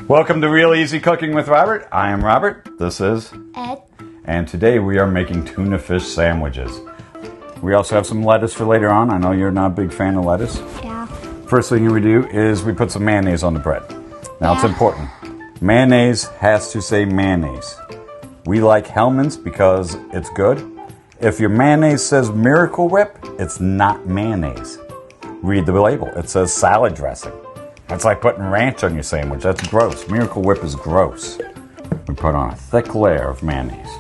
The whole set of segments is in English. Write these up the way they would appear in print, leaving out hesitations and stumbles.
Welcome to Real Easy Cooking with Robert. I am Robert. This is Ed. And today we are making tuna fish sandwiches. We also have some lettuce for later on. I know you're not a big fan of lettuce. Yeah. First thing we do is we put some mayonnaise on the bread. Now it's Yeah. important. Mayonnaise has to say mayonnaise. We like Hellmann's because it's good. If your mayonnaise says Miracle Whip, it's not mayonnaise. Read the label. It says salad dressing. That's like putting ranch on your sandwich. That's gross. Miracle Whip is gross. We put on a thick layer of mayonnaise.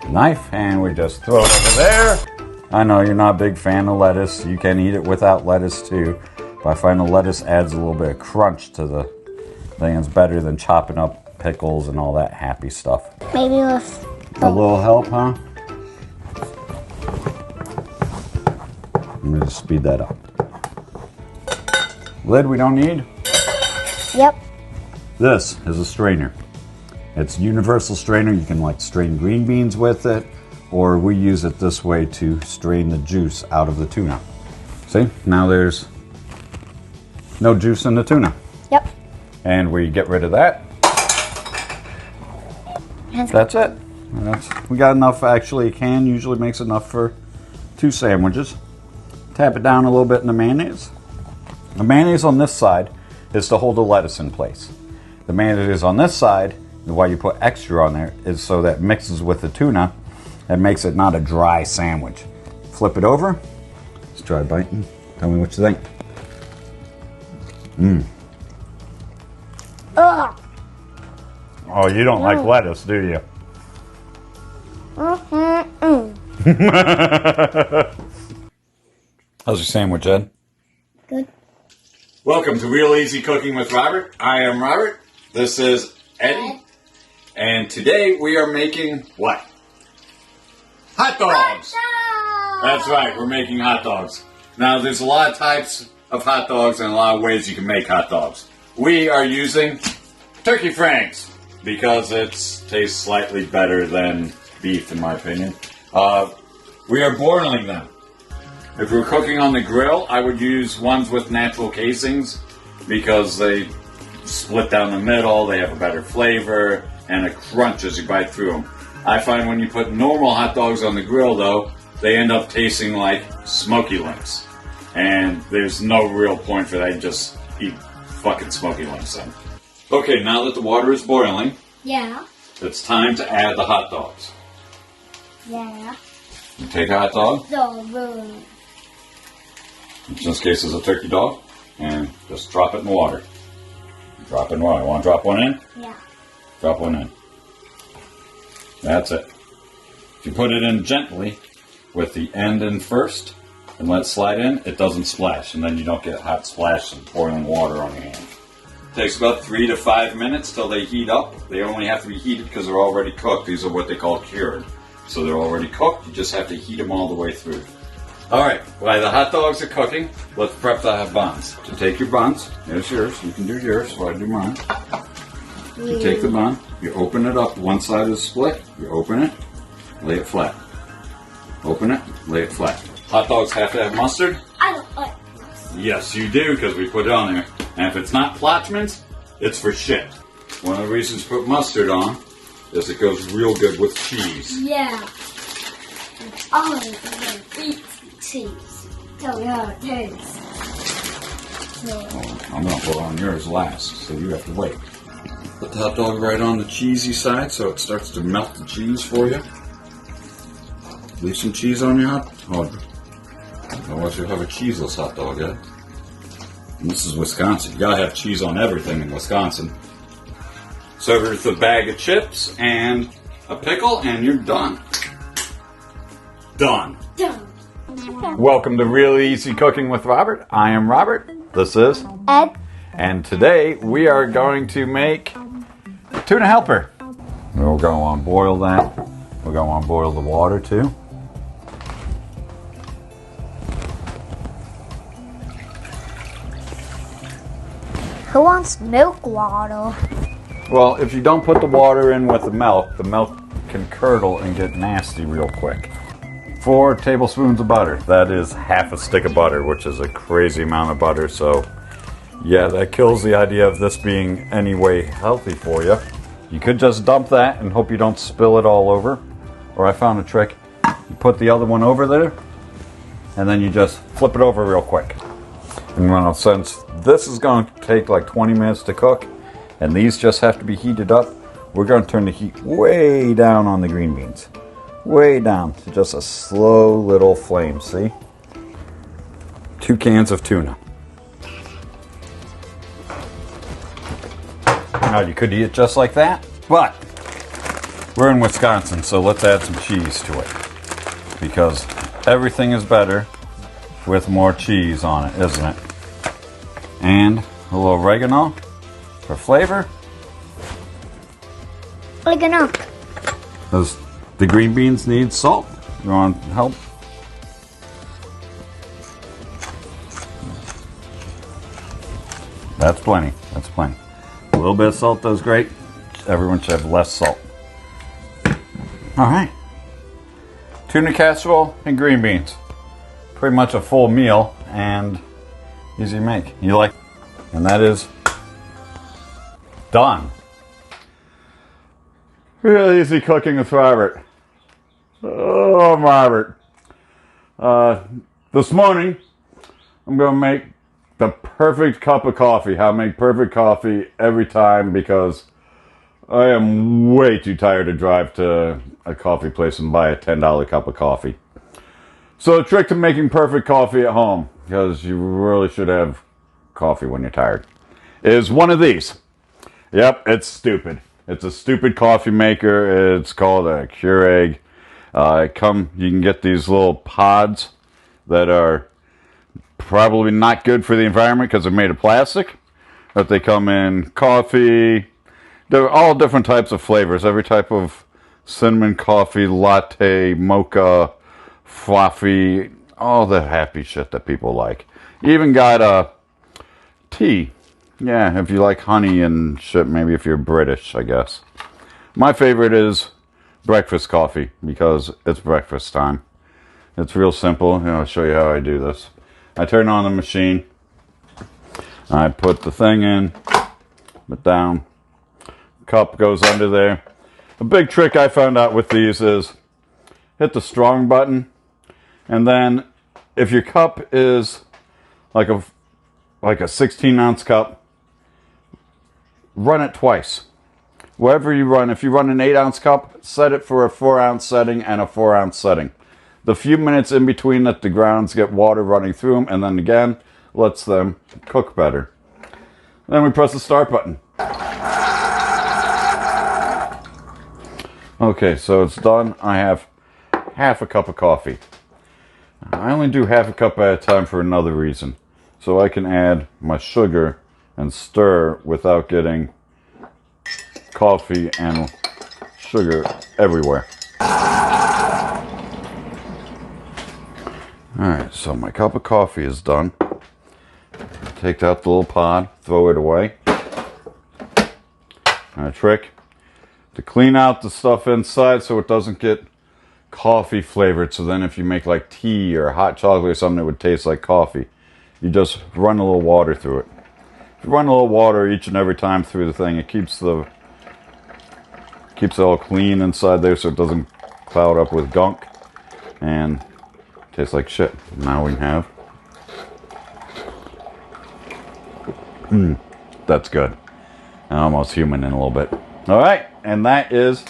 Knife, and we just throw it over there. I know you're not a big fan of lettuce. You can eat it without lettuce too. But I find the lettuce adds a little bit of crunch to the thing. It's better than chopping up pickles and all that happy stuff. Maybe with A little help, huh? I'm going to speed that up. Lid we don't need. Yep. This is a strainer. It's a universal strainer. You can like strain green beans with it, or we use it this way to strain the juice out of the tuna. See, now there's no juice in the tuna. Yep. And we get rid of that. That's it. We got enough, actually. A can usually makes enough for 2 sandwiches. Tap it down a little bit in the mayonnaise. The mayonnaise on this side is to hold the lettuce in place. The mayonnaise on this side, why you put extra on there, is so that it mixes with the tuna and makes it not a dry sandwich. Flip it over. Let's try biting. Tell me what you think. Ugh. Oh, you don't like lettuce, do you? How's your sandwich, Ed? Good. Welcome to Real Easy Cooking with Robert. I am Robert. This is Eddie. And today we are making what? Hot dogs! That's right, we're making hot dogs. Now, there's a lot of types of hot dogs and a lot of ways you can make hot dogs. We are using turkey franks because it tastes slightly better than beef, in my opinion. We are broiling them. If we're cooking on the grill, I would use ones with natural casings because they split down the middle, they have a better flavor, and a crunch as you bite through them. I find when you put normal hot dogs on the grill, though, they end up tasting like Smoky Links. And there's no real point for that, you just eat fucking Smoky Links then. Okay, now that the water is boiling, Yeah. it's time to add the hot dogs. Yeah. You take a hot dog, So good. in this case it's a turkey dog, and just drop it in the water. Drop it in the water. Want to drop one in? Yeah. Drop one in. That's it. If you put it in gently, with the end in first, and let it slide in, it doesn't splash, and then you don't get hot splash of boiling water on your hand. It takes about 3 to 5 minutes till they heat up. They only have to be heated because they're already cooked. These are what they call cured. So they're already cooked, you just have to heat them all the way through. Alright, while the hot dogs are cooking, let's prep the buns. So take your buns, there's yours, you can do yours while I do mine. You take the bun, you open it up, one side is split, you open it, lay it flat. Open it, lay it flat. Hot dogs have to have mustard? I don't like this. Yes, you do, because we put it on there. And if it's not Plotchman's, it's for shit. One of the reasons to put mustard on is it goes real good with cheese. Yeah. It's always going to eat cheese. Tell me how it tastes. So, I'm going to put on yours last, so you have to wait. Put the hot dog right on the cheesy side so it starts to melt the cheese for you. Leave some cheese on your hot dog. Otherwise you'll have a cheeseless hot dog, yeah? And this is Wisconsin. You gotta have cheese on everything in Wisconsin. Serve it with a bag of chips and a pickle, and you're done. Done. done. Welcome to Real Easy Cooking with Robert. I am Robert. This is Ed. And today we are going to make tuna helper. We'll go on boil that. We'll go on boil the water too. Who wants milk water? Well, if you don't put the water in with the milk can curdle and get nasty real quick. 4 tablespoons of butter. That is half a stick of butter, which is a crazy amount of butter, so Yeah, that kills the idea of this being any way healthy for you. You could just dump that and hope you don't spill it all over. Or I found a trick. You put the other one over there, and then you just flip it over real quick. And since this is going to take like 20 minutes to cook, and these just have to be heated up, we're going to turn the heat way down on the green beans. Way down to just a slow little flame, see? 2 cans of tuna. Now you could eat it just like that, but we're in Wisconsin, so let's add some cheese to it. Because everything is better with more cheese on it, isn't it? And a little oregano for flavor. Oregano. Does the green beans need salt? You want help? That's plenty. That's plenty. A little bit of salt does great. Everyone should have less salt. Alright. Tuna casserole and green beans. Pretty much a full meal and easy to make. You like? And that is done. Real easy cooking with Robert. Oh, Robert. This morning, I'm going to make the perfect cup of coffee. How I make perfect coffee every time because I am way too tired to drive to a coffee place and buy a $10 cup of coffee. So the trick to making perfect coffee at home, because you really should have coffee when you're tired, is one of these. Yep, it's stupid. It's a stupid coffee maker. It's called a Keurig. You can get these little pods that are probably not good for the environment because they're made of plastic. But they come in coffee. They're all different types of flavors. Every type of cinnamon coffee, latte, mocha, fluffy, all the happy shit that people like. Even got a tea. Yeah, if you like honey and shit, maybe if you're British, I guess. My favorite is breakfast coffee because it's breakfast time. It's real simple. I'll show you how I do this. I turn on the machine. I put the thing in, put down. Cup goes under there. A big trick I found out with these is hit the strong button, and then if your cup is like a 16-ounce cup, run it twice. Wherever you run, if you run an 8-ounce cup, set it for a 4-ounce setting and a 4-ounce setting. The few minutes in between that the grounds get water running through them, and then again, lets them cook better. Then we press the start button. Okay, so it's done. I have half a cup of coffee. I only do half a cup at a time for another reason. So I can add my sugar and stir without getting coffee and sugar everywhere. Alright, so my cup of coffee is done. Take out the little pod, throw it away. And a trick to clean out the stuff inside so it doesn't get coffee flavored. So then if you make like tea or hot chocolate or something that would taste like coffee, you just run a little water through it. If you run a little water each and every time through the thing, it keeps it all clean inside there so it doesn't cloud up with gunk and tastes like shit. Now we have that's good. I'm almost human in a little bit. Alright, and that is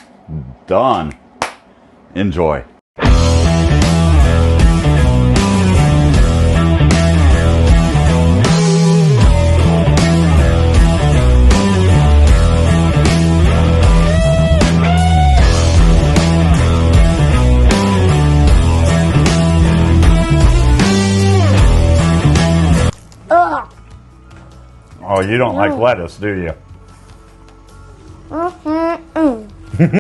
done. Enjoy. Ugh. Oh, you don't like lettuce, do you? Okay.